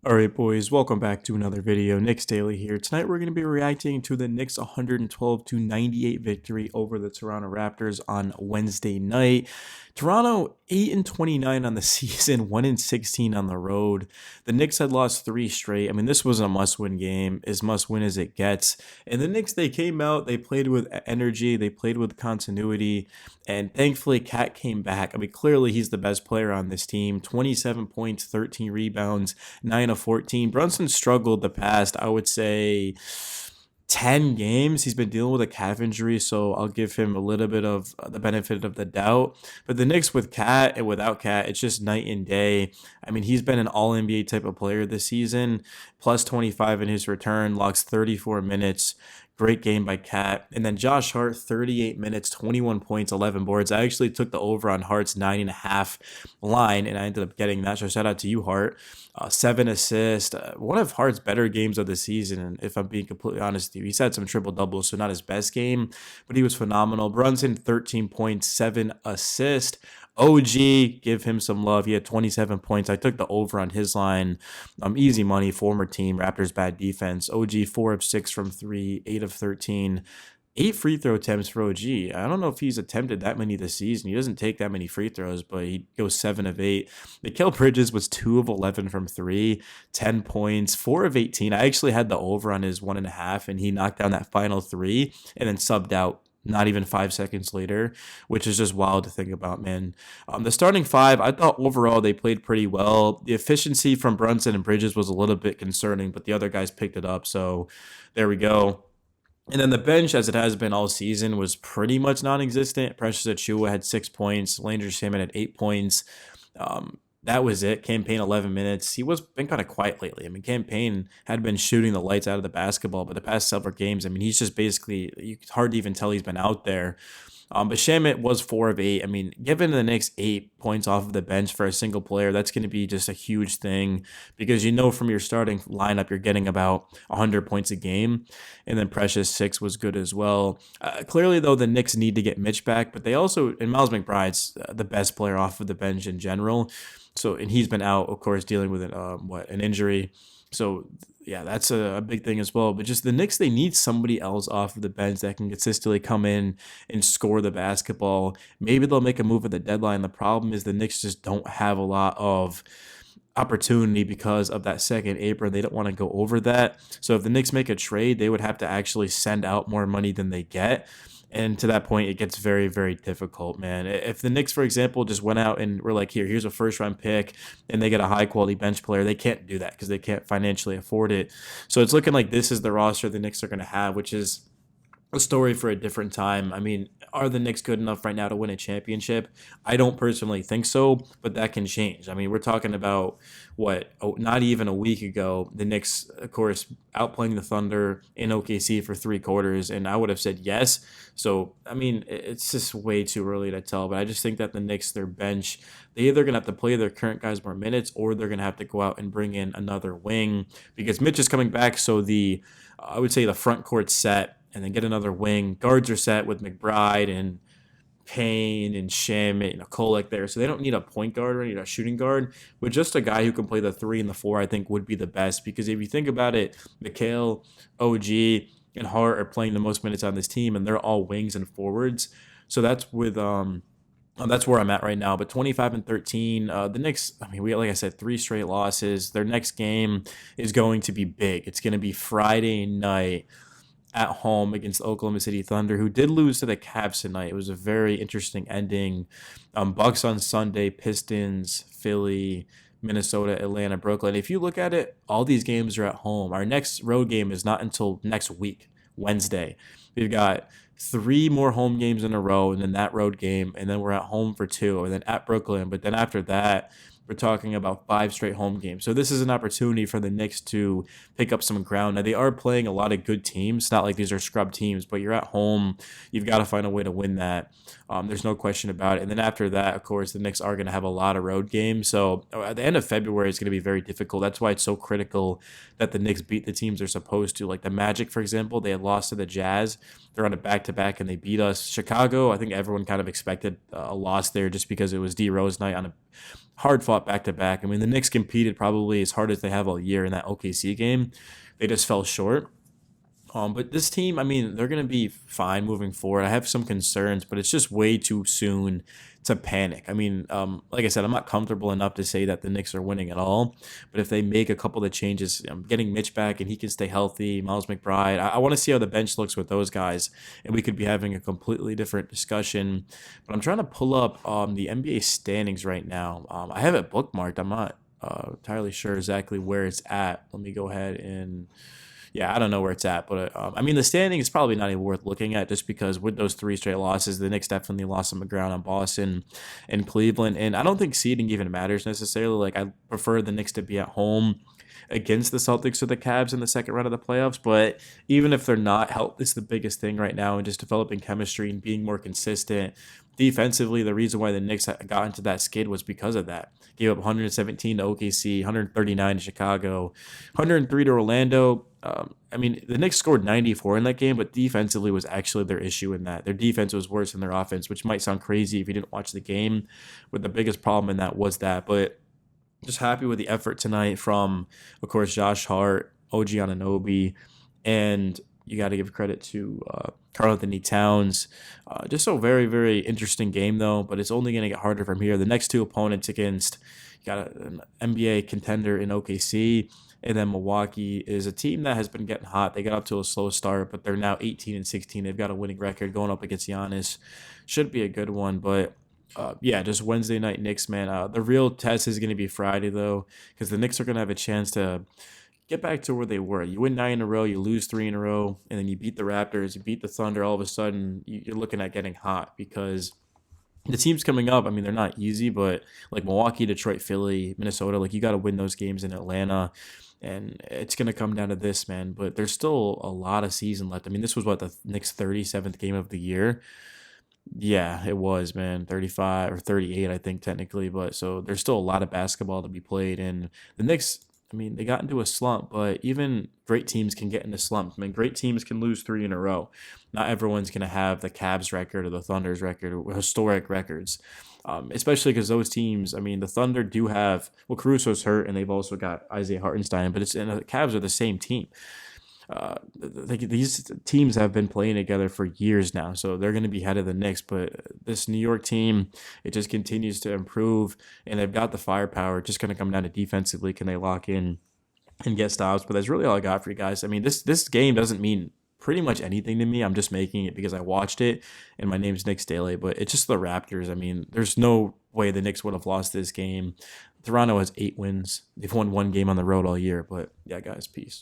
Alright boys, welcome back to another video. Knicks Daily here. Tonight we're going to be reacting to the Knicks 112-98 victory over the Toronto Raptors on Wednesday night. Toronto 8-29 on the season, 1-16 on the road. The Knicks had lost 3 straight. I mean, this was a must-win game, as must-win as it gets. And the Knicks, they came out, they played with energy, they played with continuity, and thankfully Cat came back. I mean, clearly he's the best player on this team. 27 points, 13 rebounds, 9 of 14. Brunson struggled the past, I would say, 10 games. He's been dealing with a calf injury, so I'll give him a little bit of the benefit of the doubt. But the Knicks with Cat and without Cat, it's just night and day. I mean, he's been an all NBA type of player this season, plus 25 in his return, logs 34 minutes. Great game by Cat. And then Josh Hart, 38 minutes, 21 points, 11 boards. I actually took the over on Hart's 9.5 line, and I ended up getting that. So shout out to you, Hart. 7 assists. One of Hart's better games of the season. And if I'm being completely honest with you, he's had some triple doubles, so not his best game, but he was phenomenal. Brunson, 13 points, 7 assists. OG, give him some love. He had 27 points. I took the over on his line. Easy money, former team, Raptors bad defense. OG, 4 of 6 from 3, 8 of 13. 8 free throw attempts for OG. I don't know if he's attempted that many this season. He doesn't take that many free throws, but he goes 7 of 8. Mikal Bridges was 2 of 11 from 3, 10 points, 4 of 18. I actually had the over on his 1.5, and he knocked down that final 3 and then subbed out not even 5 seconds later, which is just wild to think about, man. The starting 5, I thought overall they played pretty well. The efficiency from Brunson and Bridges was a little bit concerning, but the other guys picked it up, so there we go. And then the bench, as it has been all season, was pretty much non-existent. Precious Achiuwa had 6 points. Landry Shaman had 8 points. That was it. Campaign 11 minutes. He was been kind of quiet lately. I mean, Campaign had been shooting the lights out of the basketball, but the past several games, I mean, he's just basically, it's hard to even tell he's been out there. But Shamit was 4 of 8. I mean, given the Knicks 8 points off of the bench for a single player, that's going to be just a huge thing because you know from your starting lineup you're getting about 100 points a game. And then Precious 6 was good as well. Clearly, though, the Knicks need to get Mitch back, but they also, and Miles McBride's the best player off of the bench in general. So, and he's been out, of course, dealing with an injury. So yeah, that's a big thing as well. But just the Knicks, they need somebody else off of the bench that can consistently come in and score the basketball. Maybe they'll make a move at the deadline. The problem is the Knicks just don't have a lot of opportunity because of that second apron. They don't want to go over that. So if the Knicks make a trade, they would have to actually send out more money than they get. And to that point, it gets very, very difficult, man. If the Knicks, for example, just went out and were like, here's a first round pick, and they get a high quality bench player, they can't do that because they can't financially afford it. So it's looking like this is the roster the Knicks are going to have, which is a story for a different time. I mean, are the Knicks good enough right now to win a championship? I don't personally think so, but that can change. I mean, we're talking about not even a week ago, the Knicks, of course, outplaying the Thunder in OKC for 3 quarters, and I would have said yes. So, I mean, it's just way too early to tell, but I just think that the Knicks, their bench, they either going to have to play their current guys more minutes or they're going to have to go out and bring in another wing because Mitch is coming back, so I would say the front court set and then get another wing. Guards are set with McBride and Payne and Shamit and Kolek there. So they don't need a point guard or need a shooting guard. But just a guy who can play the 3 and the 4, I think, would be the best. Because if you think about it, Mikal, OG, and Hart are playing the most minutes on this team, and they're all wings and forwards. So that's that's where I'm at right now. But 25-13, the Knicks, I mean, like I said, 3 straight losses. Their next game is going to be big. It's going to be Friday night at home against the Oklahoma City Thunder, who did lose to the Cavs tonight. It was a very interesting ending. Bucks on Sunday, Pistons, Philly, Minnesota, Atlanta, Brooklyn. If you look at it, all these games are at home. Our next road game is not until next week, Wednesday. We've got 3 more home games in a row, and then that road game, and then we're at home for 2, and then at Brooklyn. But then after that, we're talking about 5 straight home games. So this is an opportunity for the Knicks to pick up some ground. Now, they are playing a lot of good teams. Not like these are scrub teams, but you're at home. You've got to find a way to win that. There's no question about it. And then after that, of course, the Knicks are going to have a lot of road games. So at the end of February, it's going to be very difficult. That's why it's so critical that the Knicks beat the teams they're supposed to. Like the Magic, for example, they had lost to the Jazz. They're on a back-to-back, and they beat us. Chicago, I think everyone kind of expected a loss there just because it was D Rose night hard fought back to back. I mean, the Knicks competed probably as hard as they have all year in that OKC game. They just fell short. But this team, I mean, they're going to be fine moving forward. I have some concerns, but it's just way too soon to panic. I mean, like I said, I'm not comfortable enough to say that the Knicks are winning at all. But if they make a couple of changes, getting Mitch back and he can stay healthy, Miles McBride, I want to see how the bench looks with those guys, and we could be having a completely different discussion. But I'm trying to pull up the NBA standings right now. I have it bookmarked. I'm not entirely sure exactly where it's at. Let me go ahead and yeah, I don't know where it's at, but I mean, the standing is probably not even worth looking at just because with those three straight losses, the Knicks definitely lost some ground on Boston and Cleveland. And I don't think seeding even matters necessarily. Like, I prefer the Knicks to be at home against the Celtics or the Cavs in the second round of the playoffs. But even if they're not, health is the biggest thing right now, and just developing chemistry and being more consistent. Defensively, the reason why the Knicks got into that skid was because of that. Gave up 117 to OKC, 139 to Chicago, 103 to Orlando. I mean, the Knicks scored 94 in that game, but defensively was actually their issue in that. Their defense was worse than their offense, which might sound crazy if you didn't watch the game, but the biggest problem in that was that. But just happy with the effort tonight from, of course, Josh Hart, OG Anunoby, and you got to give credit to Karl Anthony Towns. Just a very, very interesting game, though, but it's only going to get harder from here. The next two opponents against, you got an NBA contender in OKC, and then Milwaukee is a team that has been getting hot. They got up to a slow start, but they're now 18 and 16. They've got a winning record going up against Giannis. Should be a good one, but yeah, just Wednesday night Knicks, man. The real test is going to be Friday, though, because the Knicks are going to have a chance to get back to where they were. You win 9 in a row, you lose 3 in a row, and then you beat the Raptors, you beat the Thunder. All of a sudden, you're looking at getting hot because the teams coming up, I mean, they're not easy, but like Milwaukee, Detroit, Philly, Minnesota, like you got to win those games in Atlanta. And it's going to come down to this, man. But there's still a lot of season left. I mean, this was what, the Knicks' 37th game of the year? Yeah, it was, man. 35 or 38, I think, technically. But so there's still a lot of basketball to be played. And the Knicks, I mean, they got into a slump, but even great teams can get into slumps. I mean, great teams can lose 3 in a row. Not everyone's going to have the Cavs record or the Thunder's record or historic records, especially because those teams, I mean, the Thunder do have, well, Caruso's hurt, and they've also got Isaiah Hartenstein, but and the Cavs are the same team. These teams have been playing together for years now, so they're going to be ahead of the Knicks. But this New York team, it just continues to improve, and they've got the firepower. It's just going to come down to defensively, can they lock in and get stops? But that's really all I got for you guys. I mean, this game doesn't mean pretty much anything to me. I'm just making it because I watched it, and my name's Nick Staley. But it's just the Raptors. I mean, there's no way the Knicks would have lost this game. Toronto has 8 wins. They've won 1 game on the road all year. But yeah, guys, peace.